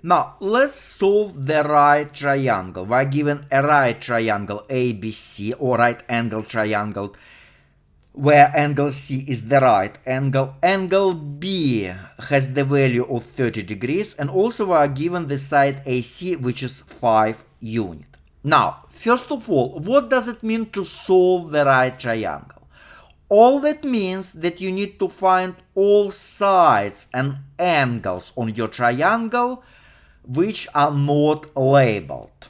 Now, let's solve the right triangle. We're given a right triangle ABC, or right angle triangle, where angle C is the right angle. Angle B has the value of 30 degrees, and also we are given the side AC, which is 5 units. Now, first of all, what does it mean to solve the right triangle? All that means that you need to find all sides and angles on your triangle which are not labeled.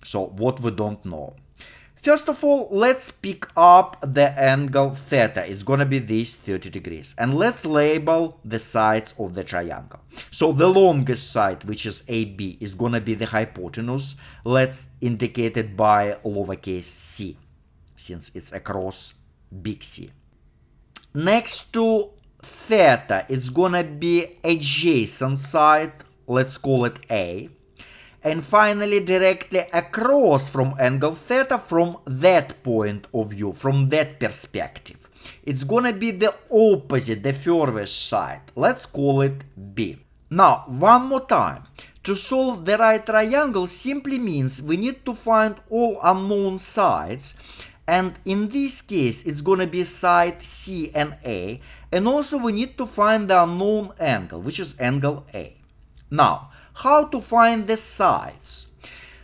So what we don't know. First of all, let's pick up the angle theta. It's gonna be this 30 degrees. And let's label the sides of the triangle. So the longest side, which is AB, is gonna be the hypotenuse. Let's indicate it by lowercase c, since it's across big C. Next to theta, it's gonna be adjacent side. Let's call it A. And finally, directly across from angle theta, from that point of view, from that perspective, it's gonna be the opposite, the furthest side. Let's call it B. Now, one more time. To solve the right triangle simply means we need to find all unknown sides. And in this case, it's gonna be side C and A. And also we need to find the unknown angle, which is angle A. Now, how to find the sides?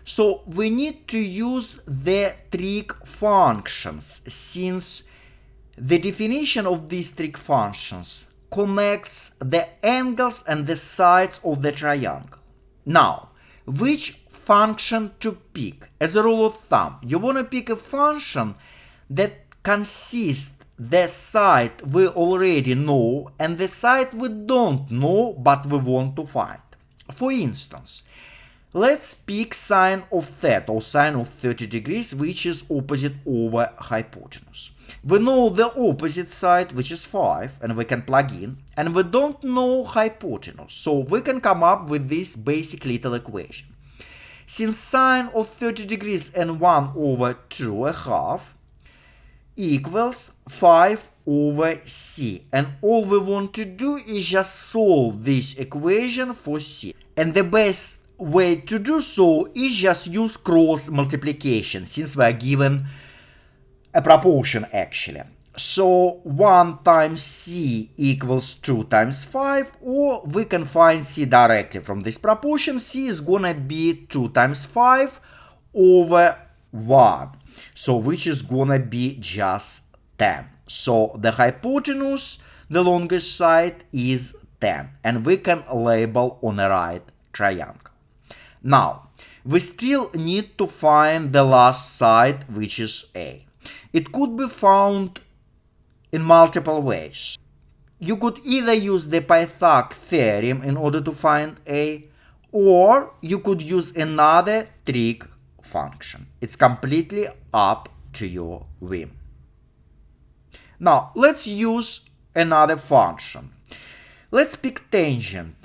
So we need to use the trig functions, since the definition of these trig functions connects the angles and the sides of the triangle. Now, which function to pick? As a rule of thumb, you want to pick a function that consists the side we already know and the side we don't know but we want to find. For instance, let's pick sine of theta, or sine of 30 degrees, which is opposite over hypotenuse. We know the opposite side, which is 5, and we can plug in, and we don't know hypotenuse, so we can come up with this basic little equation. Since sine of 30 degrees and 1 over 2.5 equals 5 over c, and all we want to do is just solve this equation for c. And the best way to do so is just use cross multiplication, since we are given a proportion actually. So 1 times c equals 2 times 5, or we can find c directly from this proportion. C is gonna be 2 times 5 over 1, so which is gonna be just 10. So the hypotenuse, the longest side, is 10, and we can label on a right triangle. Now, we still need to find the last side, which is A. It could be found in multiple ways. You could either use the Pythag theorem in order to find A, or you could use another trig function. It's completely up to your whim. Now, let's use another function. Let's pick tangent,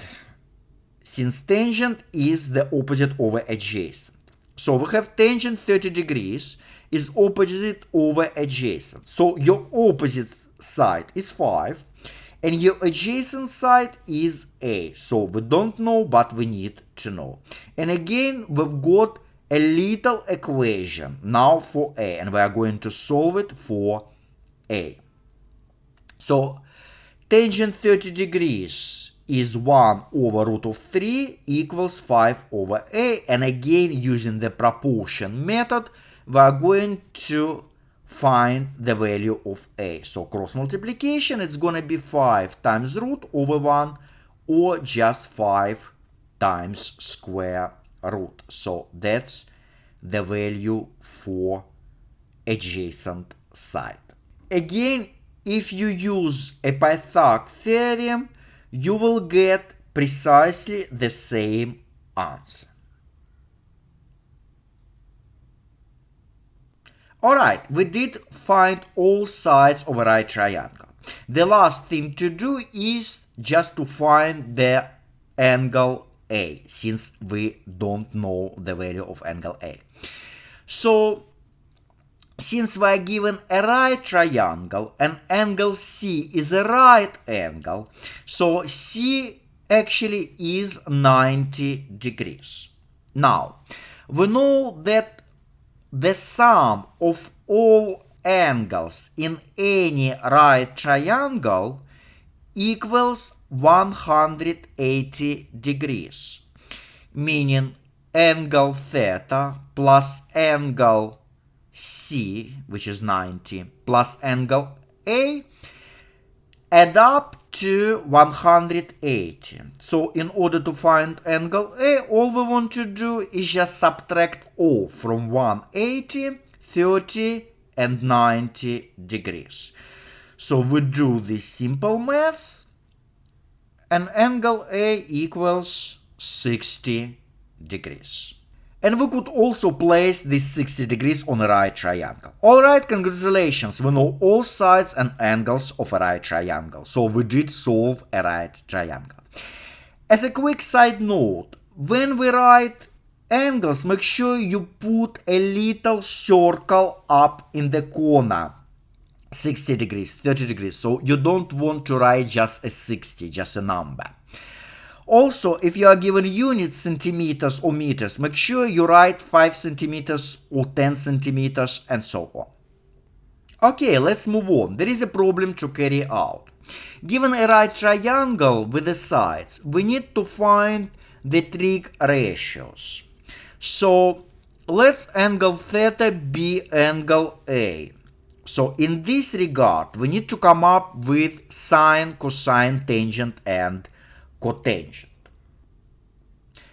since tangent is the opposite over adjacent. So we have tangent 30 degrees is opposite over adjacent. So your opposite side is 5, and your adjacent side is A. So we don't know, but we need to know. And again, we've got a little equation now for A, and we are going to solve it for A. So tangent 30 degrees is 1 over root of 3 equals 5 over A. And again, using the proportion method, we are going to find the value of A. So cross multiplication, it's going to be 5 times root over 1, or just 5 times square root. So that's the value for adjacent side. Again, if you use a Pythag theorem, you will get precisely the same answer. Alright, we did find all sides of a right triangle. The last thing to do is just to find the angle A, since we don't know the value of angle A. So, since we are given a right triangle and angle C is a right angle, so C actually is 90 degrees. Now, we know that the sum of all angles in any right triangle equals 180 degrees, meaning angle theta plus angle C, which is 90, plus angle A add up to 180. So in order to find angle A, all we want to do is just subtract all from 180, 30, and 90 degrees. So we do this simple maths, and angle A equals 60 degrees. And we could also place this 60 degrees on a right triangle. Alright, congratulations, we know all sides and angles of a right triangle. So we did solve a right triangle. As a quick side note, when we write angles, make sure you put a little circle up in the corner. 60 degrees, 30 degrees. So you don't want to write just a 60, just a number. Also, if you are given units, centimeters or meters, make sure you write 5 centimeters or 10 centimeters and so on. Okay, let's move on. There is a problem to carry out. Given a right triangle with the sides, we need to find the trig ratios. So let's angle theta be angle A. So in this regard, we need to come up with sine, cosine, tangent, and cotangent.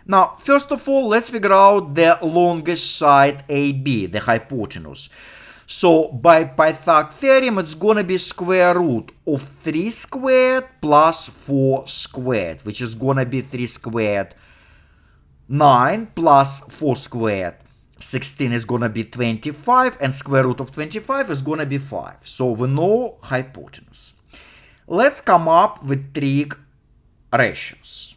Now, first of all, let's figure out the longest side AB, the hypotenuse. So by Pythagoras theorem, it's gonna be square root of 3 squared plus 4 squared, which is gonna be 3 squared 9 plus 4 squared 16 is gonna be 25, and square root of 25 is gonna be 5. So we know hypotenuse. Let's come up with trig ratios.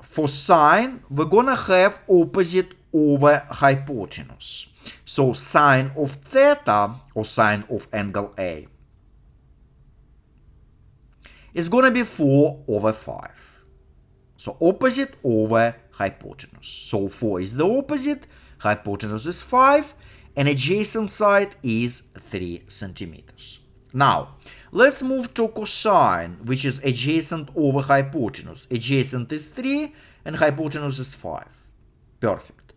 For sine, we're gonna have opposite over hypotenuse. So sine of theta, or sine of angle A, is gonna be 4 over 5. So opposite over hypotenuse. So 4 is the opposite, hypotenuse is 5, and adjacent side is 3 centimeters. Now, let's move to cosine, which is adjacent over hypotenuse. Adjacent is 3 and hypotenuse is 5. Perfect.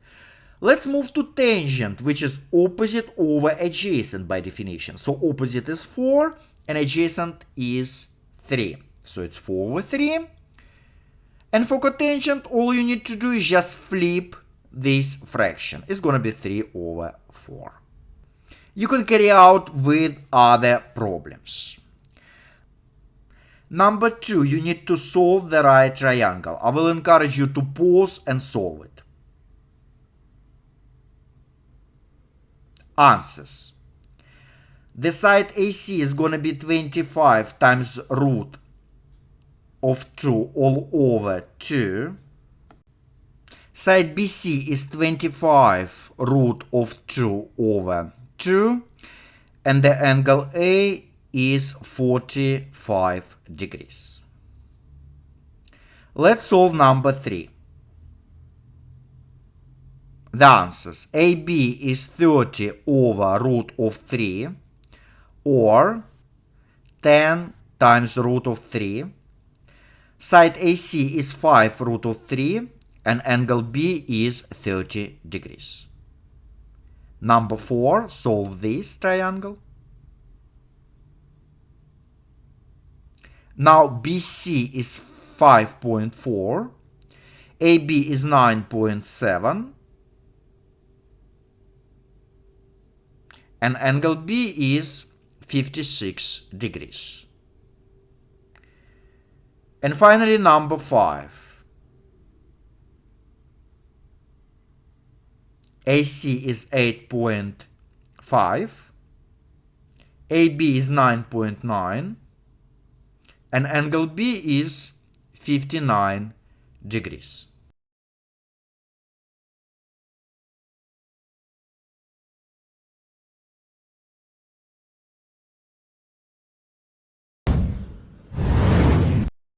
Let's move to tangent, which is opposite over adjacent by definition. So opposite is 4 and adjacent is 3. So it's 4 over 3. And for cotangent, all you need to do is just flip this fraction. It's going to be 3 over 4. You can carry out with other problems. Number 2, you need to solve the right triangle. I will encourage you to pause and solve it. Answers. The side AC is going to be 25 times root of 2 all over 2. Side BC is 25 root of 2 over 2. And the angle A is 45 degrees. Let's solve number 3. The answers. AB is 30 over root of 3, or 10 times root of 3. Side AC is 5 root of 3, and angle B is 30 degrees. Number 4, solve this triangle. Now BC is 5.4, AB is 9.7, and angle B is 56 degrees. And finally, number 5. AC is 8.5, AB is 9.9, and angle B is 59 degrees.